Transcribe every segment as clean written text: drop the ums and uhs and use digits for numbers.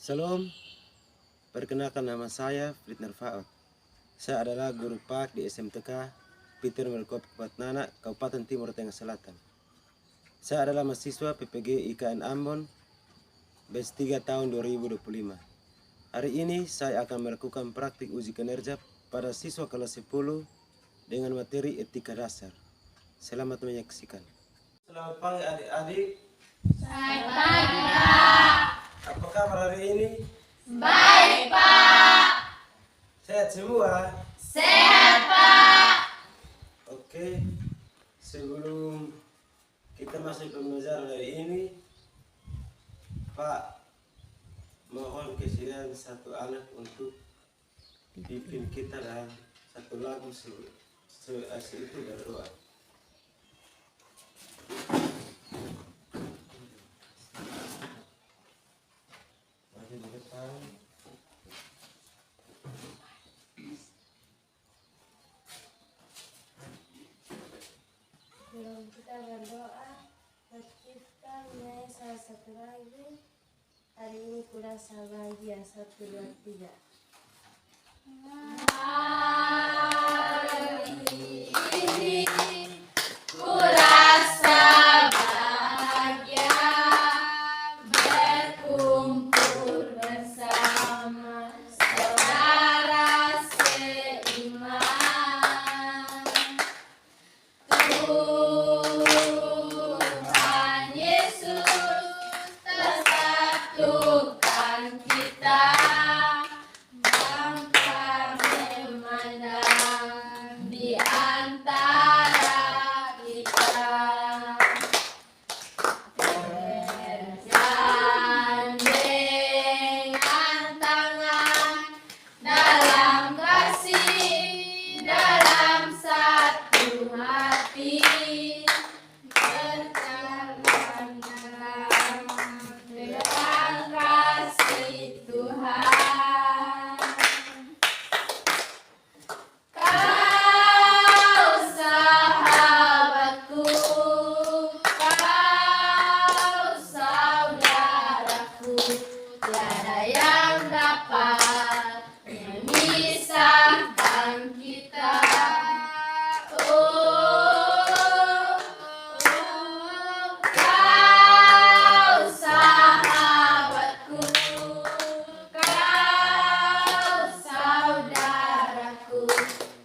Salam, perkenalkan nama saya Fritner Faot. Saya adalah guru PAK di SMTK Peter Melkop Patnana, Kabupaten Timur Tengah Selatan. Saya adalah mahasiswa PPG IKN Ambon, batch 3 tahun 2025. Hari ini saya akan melakukan praktik uji kinerja pada siswa kelas 10 dengan materi etika dasar. Selamat menyaksikan. Selamat pagi adik-adik. Selamat pagi, Pak. Apa kabar hari ini? Baik, Pak. Sehat semua? Sehat, Pak. Oke, sebelum kita masuk pembelajaran hari ini, Pak mohon kesediaan satu anak untuk pimpin kita dalam satu lagu itu berdoa. Maju di depan. Sebelum kita berdoa, kita menyanyi salah satu lagu. Hari ini kurasa bahagia 1, 2, 3. Hari ini kurasa bahagia berkumpul bersama saudara seiman. Tuhan Yesus tersatukan kita, bangsa memandang di antara kita. Bergandengan tangan dalam kasih, dalam satu hati, berjalan dengan kasih Tuhan. Kau sahabatku, kau saudaraku, tiada yang dapat memisahkan kita. Kau sahabatku, kau saudaraku,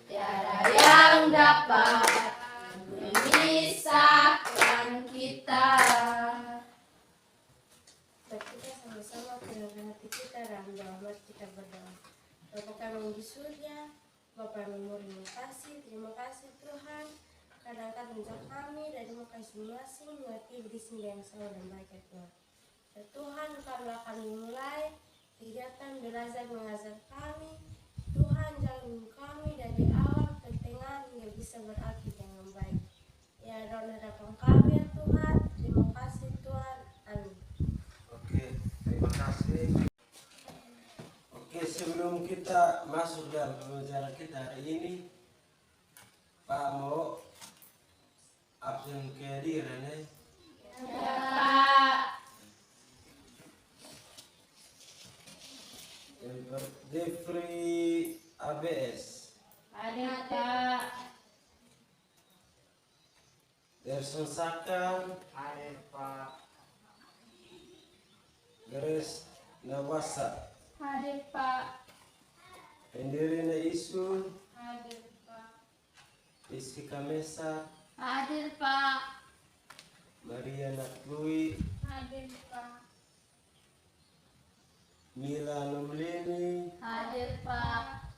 tiada yang dapat memisahkan kita. Kita sama-sama penuhkan hati kita dalam doa. Mari kita berdoa. Bapa kami di surga, Bapa yang terima kasih Tuhan. Kadang-kadang menjauh kami dari muka masing-masing, mengerti di sini yang salah dan baik ya Tuhan. Ya Tuhan, karena kami mulai kegiatan belajar mengajar kami, Tuhan jalan kami dari awal ke tengah hingga bisa berakhir dengan baik. Ya dalam hadapan kami ya Tuhan, terima kasih Tuhan. Amin. Oke, terima kasih. Oke, sebelum kita masuk dalam pembelajaran kita hari ini, Pak mau absen kehadiran ya. Jeffrey ABS, Ada Pak. Gerson Saka, Hadir Pak. Grace Nawasa, Hadir Pak. Hendirina Isun, Hadir Pak. Jessica Mesa, Hadir Pak. Maria Naklui, Hadir Pak. Mila Nomlini, Hadir Pak.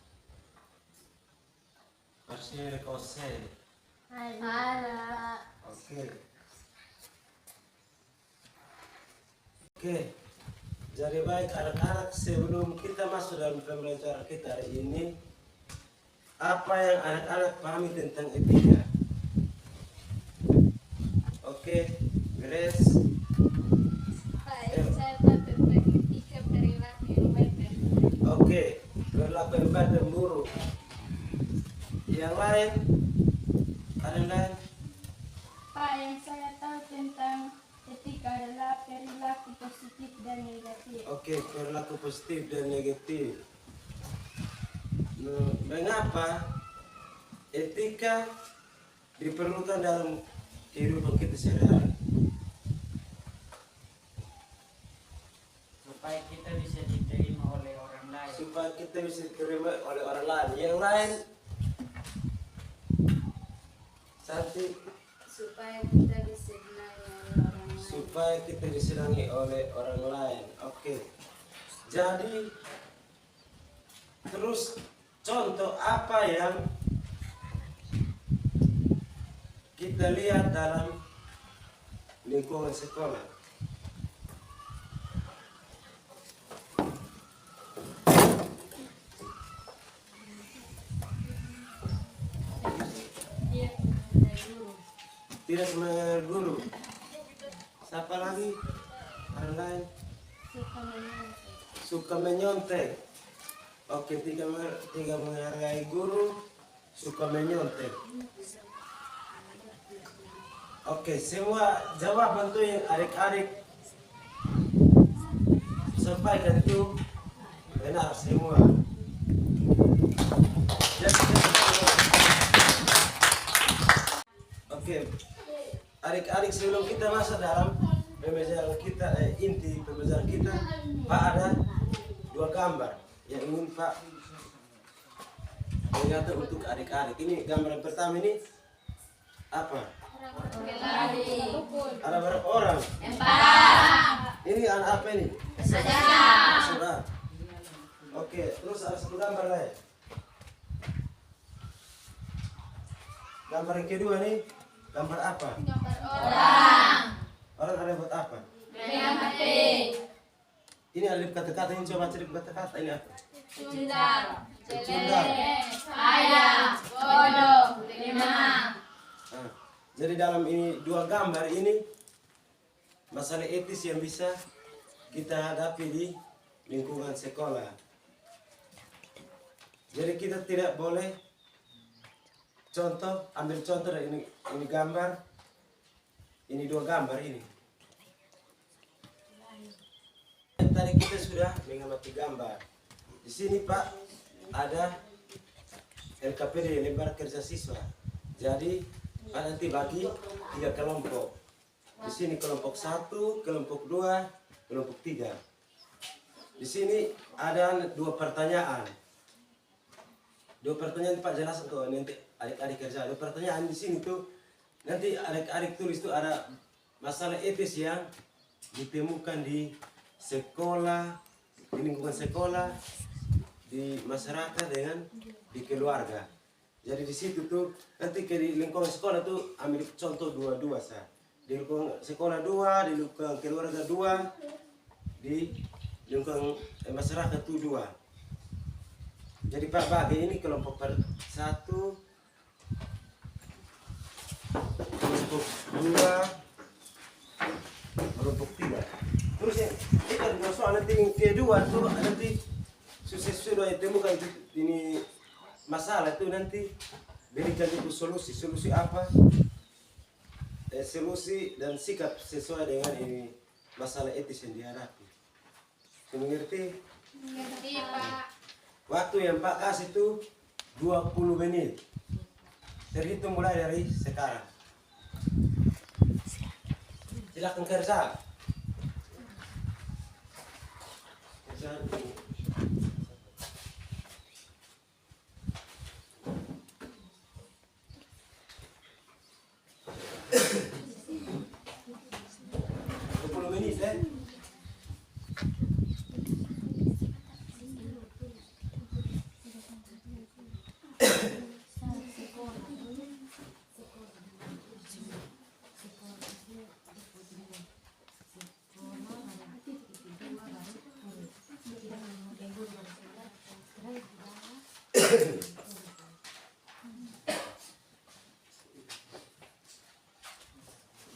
Arsyil Kosen. Hadir Pak. Oke. Jadi baik anak-anak, sebelum kita masuk dalam pembelajaran kita hari ini, apa yang anak-anak pahami tentang etika? Oke, Grace. Saya tahu tentang etika perilaku yang baik dan buruk. Oke, perilaku yang baik dan buruk. Yang lain? Ada yang lain? Pak, yang saya tahu tentang etika adalah perilaku positif dan negatif. Oke, perilaku positif dan negatif. Mengapa etika diperlukan dalam kehidupan kita sehari-hari? Supaya kita bisa diterima oleh orang lain. Supaya kita bisa diterima oleh orang lain. Yang lain, Santi, supaya kita disenangi oleh orang lain. supaya kita disenangi oleh orang lain. Oke. Jadi, terus contoh apa yang kita lihat dalam lingkungan sekolah? Dia dari guru. Tidak mengenal guru. Siapa lagi? Orang lain Suka menyontek. suka menyontek. Oke, tidak menghargai guru, suka menyontek. Oke, semua jawaban tuh yang adik-adik sampaikan itu benar semua. Oke, adik-adik sebelum kita masuk dalam pembelajaran kita, inti pembelajaran kita, Pak ada dua gambar yang ingin Pak ingatkan untuk adik-adik. Ini gambar yang pertama ini apa? Ada berapa orang? 4. Ini anak apa ini? Saudara. Oke, terus ada satu gambar lain. Gambar yang kedua nih, gambar apa? Gambar orang. Orang ada buat apa? Pegang HP. Ini ada kata-kata, ini coba cari kata-kata ini apa? Cundang. Cundang. Ayam. Bodoh. Lemah. Nah, jadi dalam ini dua gambar ini masalah etis yang bisa kita hadapi di lingkungan sekolah. Jadi kita tidak boleh ambil contoh dari ini gambar, ini dua gambar ini. Tadi kita sudah mengamati gambar. Di sini Pak ada LKPD, lembar kerja siswa. Jadi Pak nanti bagi 3 kelompok. Di sini kelompok 1, kelompok 2, kelompok 3. Di sini ada 2 pertanyaan. 2 pertanyaan Pak jelas untuk nanti adik-adik kerja. 2 pertanyaan di sini tuh nanti adik-adik tulis tuh ada masalah etis yang ditemukan di sekolah, di lingkungan sekolah, di masyarakat dengan di keluarga. Jadi di situ tuh nanti ke di lingkungan sekolah tuh ambil contoh dua-dua sah. Di lingkungan sekolah 2, di lingkungan keluarga 2, di lingkungan masyarakat tuh 2. Jadi Pak bagi ini kelompok 1, kelompok 2, kelompok 3. Terus yang kita juga soal nanti yang kedua tuh nanti sudah ditemukan ini masalah itu nanti berikan itu solusi apa? Solusi dan sikap sesuai dengan ini masalah etis yang dihadapi. Mengerti? Mengerti, Pak. Waktu yang Pak kasih itu 20 menit. Terhitung mulai dari sekarang. Silakan kerja. Kerjaan ini.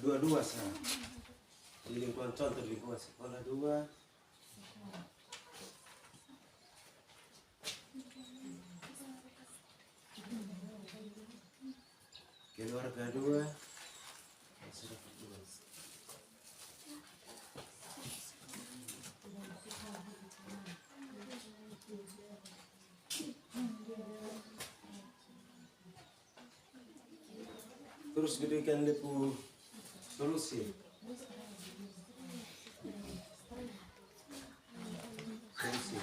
Dua-dua sah. Di lingkungan contoh di lingkungan sekolah 2. Keluarga 2. Masyarakat 2. terus berikan depu solusi. Solusi.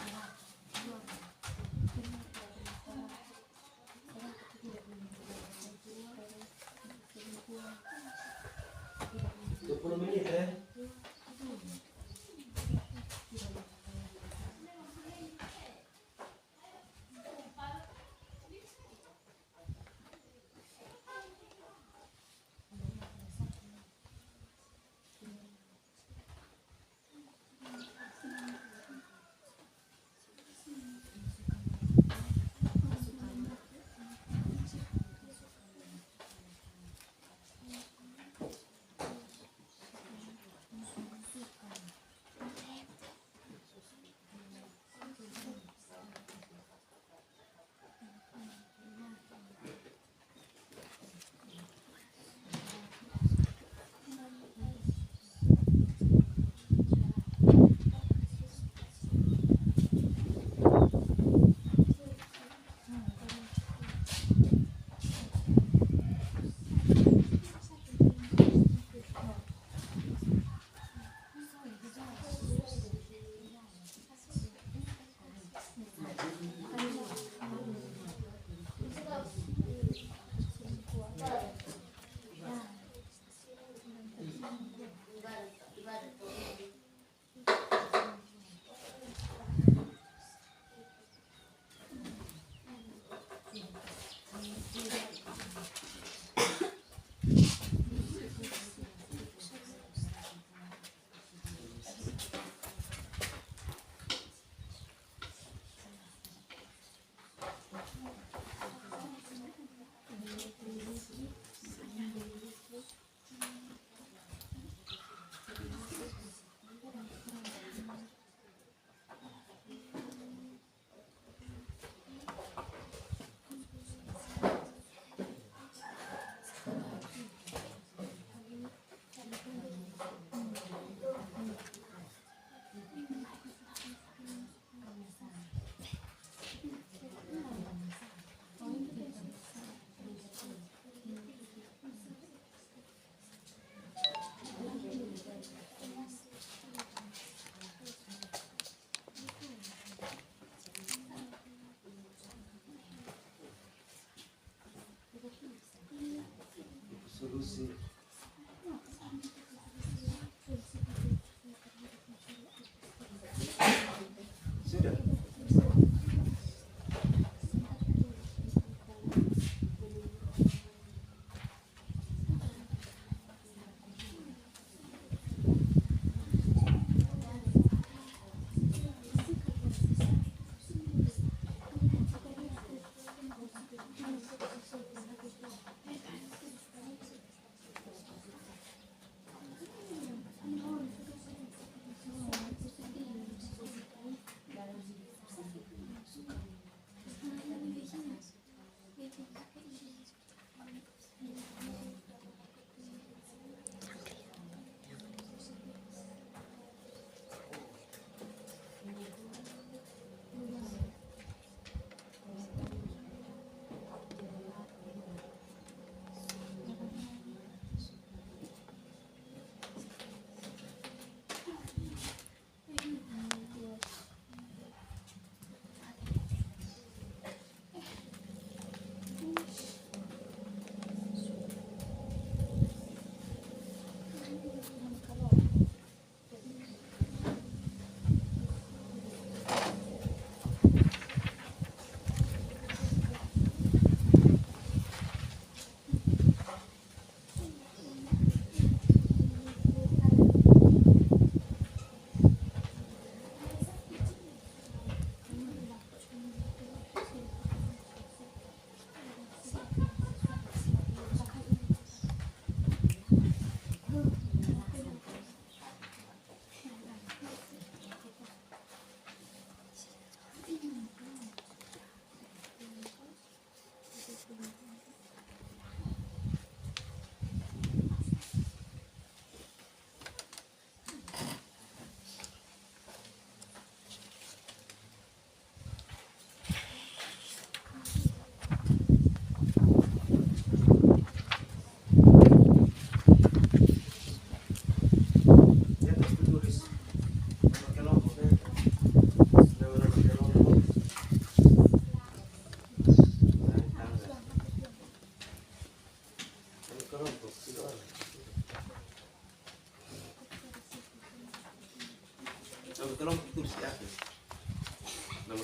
Menit ya. Solusi. Sudah.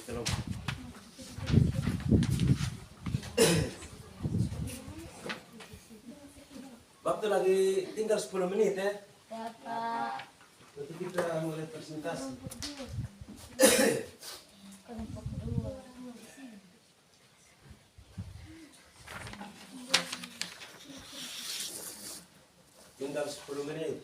kelompok. Waktu lagi tinggal 10 menit ya. Bapak Nanti kita mulai presentasi. kelompok kedua. Tinggal 10 menit.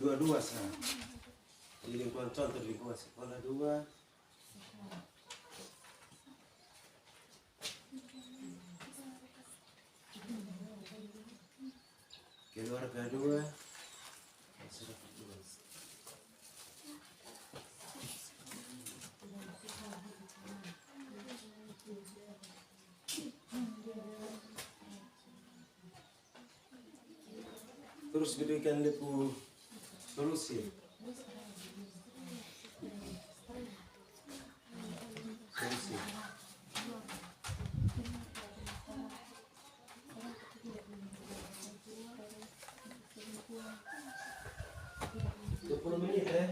Dua-dua sah. Di lingkungan contoh di lingkungan sekolah 2. Keluarga 2. Masyarakat 2. Terus berikan lepu solusi. Solusi. Menit ya.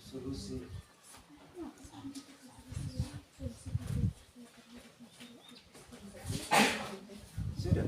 Solusi. Sudah.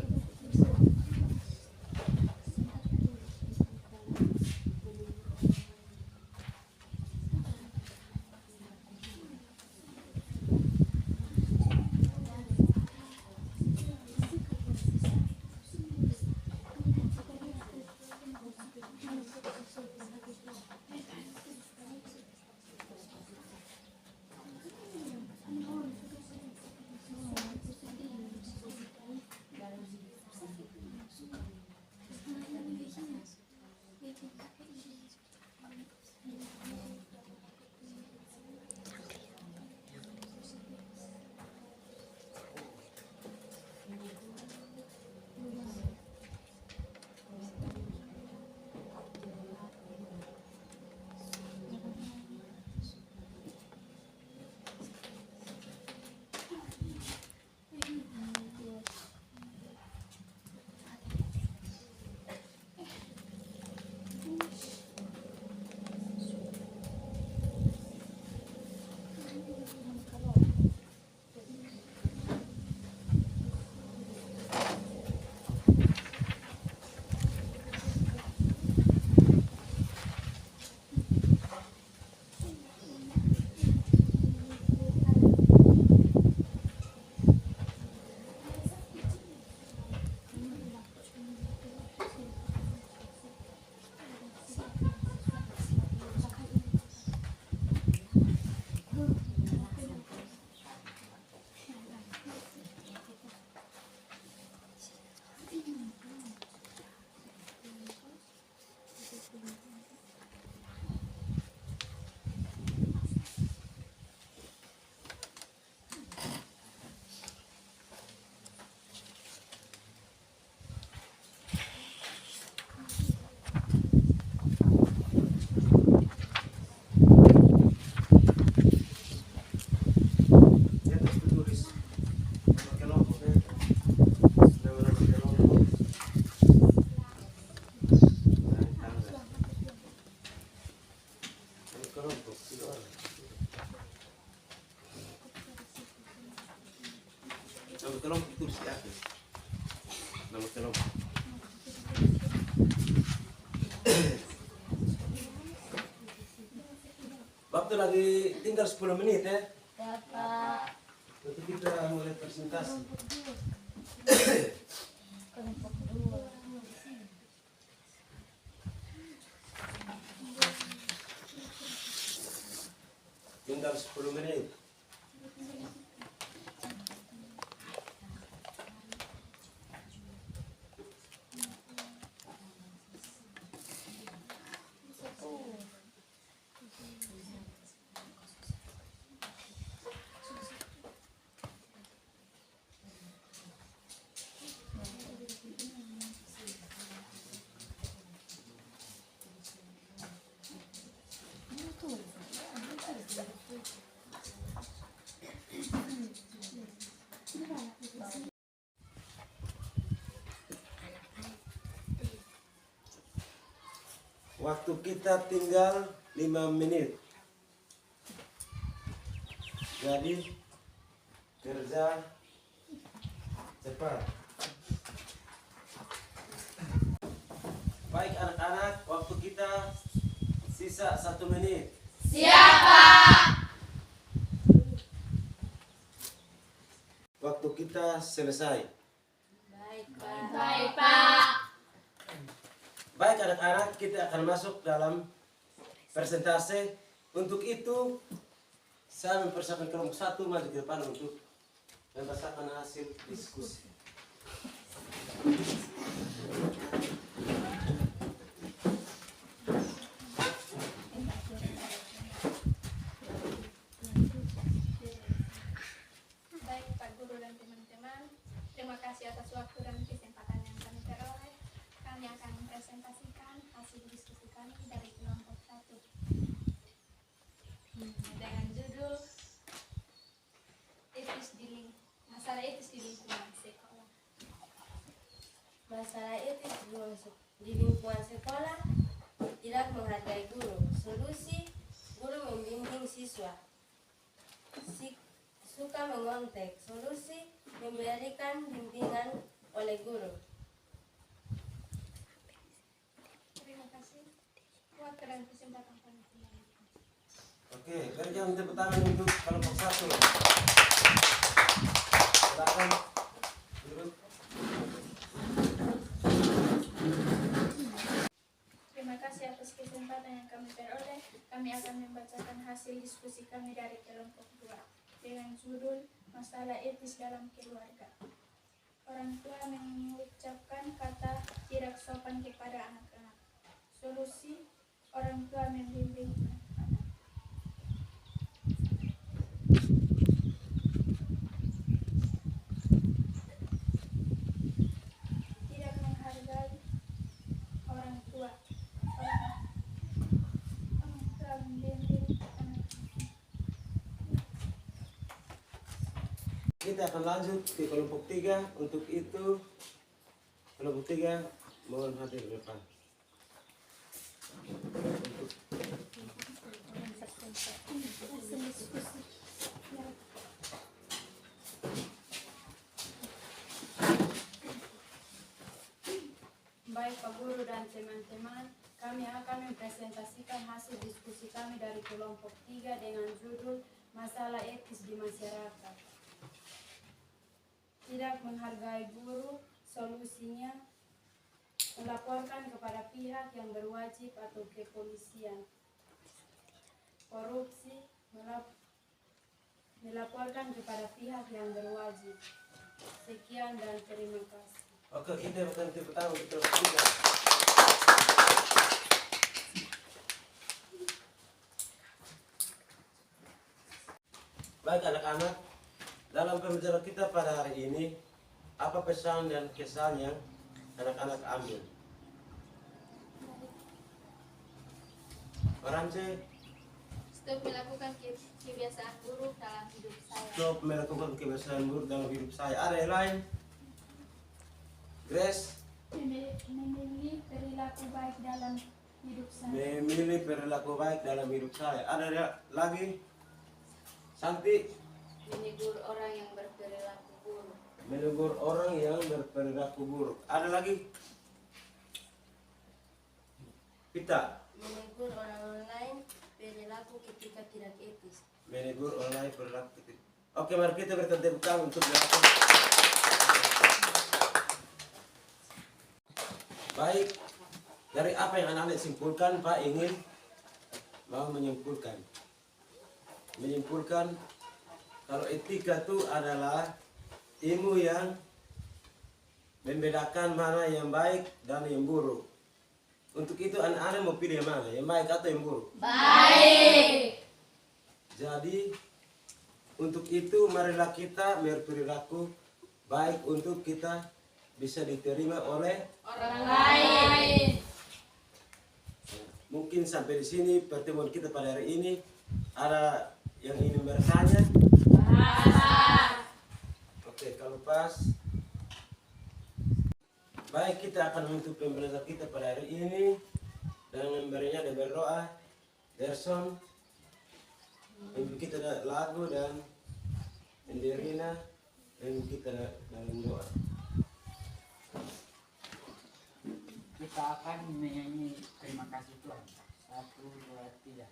kelompok 3 orang. Nama kelompok tulis di atas. Nama kelompok. Waktu lagi tinggal 10 menit ya. Bapak Nanti kita mulai presentasi. kelompok 2. Tinggal 10 menit. Waktu kita tinggal 5 menit. Jadi kerja cepat. Baik anak-anak, waktu kita sisa 1 menit. Waktu kita selesai. Baik, Pak. Baik anak-anak, kita akan masuk dalam presentasi. Untuk itu, saya mempersiapkan kelompok 1 maju ke depan untuk membacakan hasil diskusi. Baik Pak Guru dan teman-teman, terima kasih atas waktu dan kesempatan yang kami peroleh. Kami akan mempresentasikan hasil diskusi kami dari kelompok 1 dengan judul masalah etis di lingkungan sekolah. Masalah etis di lingkungan sekolah, tidak menghargai guru. Solusi, guru membimbing siswa. Suka mengontek. Solusi, memberikan bimbingan oleh guru. Terima kasih. Waktu dan kesempatan kami kembali. Oke, berikan tepuk tangan untuk kelompok 1. Silakan duduk. Terima kasih atas kesempatan yang kami peroleh. Kami akan membacakan hasil diskusi kami dari kelompok 2 dengan judul masalah etis dalam keluarga. Orang tua mengucapkan kata tidak sopan kepada anak-anak. Solusi, orang tua membimbing anak-anak. Tidak menghargai orang tua. Orang tua membimbing anak-anak. Kita akan lanjut ke kelompok 3. Untuk itu, kelompok 3 mohon hadir di depan. Baik Pak Guru dan teman-teman, kami akan mempresentasikan hasil diskusi kami dari kelompok 3 dengan judul masalah etis di masyarakat. Tidak menghargai guru, solusinya melaporkan kepada pihak yang berwajib atau kepolisian. Korupsi, melaporkan kepada pihak yang berwajib. Sekian dan terima kasih. Oke, kita akan tepuk tangan untuk kelompok 3. Baik anak-anak, dalam pembelajaran kita pada hari ini, apa pesan dan kesan yang anak-anak ambil? Oranje, Stop melakukan kebiasaan buruk dalam hidup saya. stop melakukan kebiasaan buruk dalam hidup saya. Ada yang lain? Grace, Memiliki perilaku baik dalam hidup saya. Memilih perilaku baik dalam hidup saya. Ada lagi? Santi. Menegur orang yang berperilaku buruk. Menegur orang yang berperilaku buruk. Ada lagi? Pita. Menegur orang lain perilaku ketika tidak etis. Menegur orang lain perilaku ketika. Oke, mari kita berikan tepuk tangan untuk belakang. Baik, dari apa yang anak-anak simpulkan, Pak ingin mau menyimpulkan. Menyimpulkan kalau etika itu adalah ilmu yang membedakan mana yang baik dan yang buruk. Untuk itu anak-anak mau pilih yang mana, yang baik atau yang buruk? Baik. Jadi untuk itu marilah kita berperilaku baik untuk kita bisa diterima oleh Orang lain. Mungkin sampai di sini pertemuan kita pada hari ini. Ada yang ingin bertanya? Oke, kalau pas. Baik, kita akan menutup pembelajaran kita pada hari ini dengan memberinya dan berdoa. Gerson, ibu kita ada lagu dan Enderina dan kita dalam doa. Kita akan menyanyi terima kasih Tuhan. 1, 2, 3.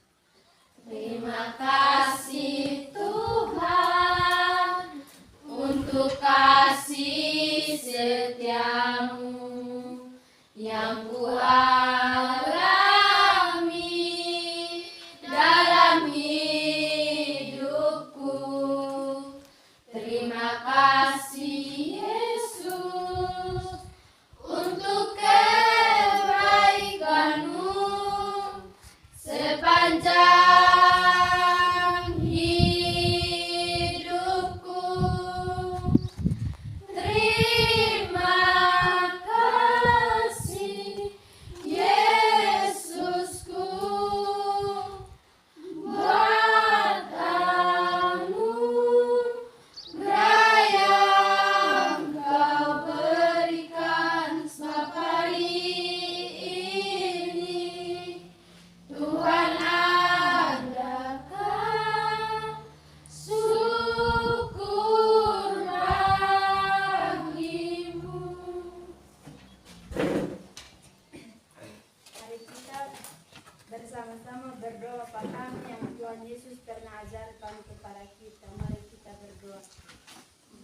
Terima kasih Tuhan untuk kasih setiamu yang kualami dalam hidupku. Terima kasih Yesus untuk kebaikanmu sepanjang hidupku. Terima kasih Yesusku buat anugerah yang Kau berikan setiap ini. Tuhan, adakan syukur bagimu. Mari kita bersama-sama berdoa paham yang Tuhan Yesus pernah ajarkan kepada kita. Mari kita berdoa.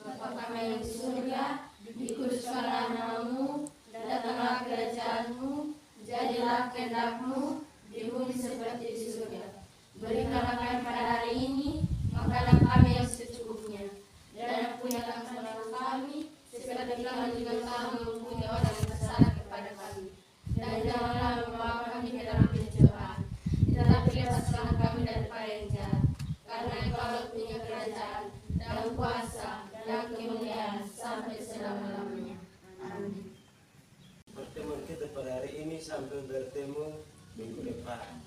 Bapa kami yang di surga, dikuduskanlah namamu, datanglah kerajaanmu, jadilah kehendak-Mu di bumi seperti di surga. Berikanlah kami pada hari ini makanan kami yang secukupnya, dan ampunilah kesalahan kami seperti kami juga telah mengampuni orang yang bersalah kepada kami. Dan janganlah membawa kami ke dalam pencobaan, tetapi lepaskanlah kami daripada yang jahat. Karena Engkau punya kerajaan dan kuasa dan kemuliaan sampai selama-lamanya. Amin. Pertemuan kita pada hari ini sampai bertemu minggu depan.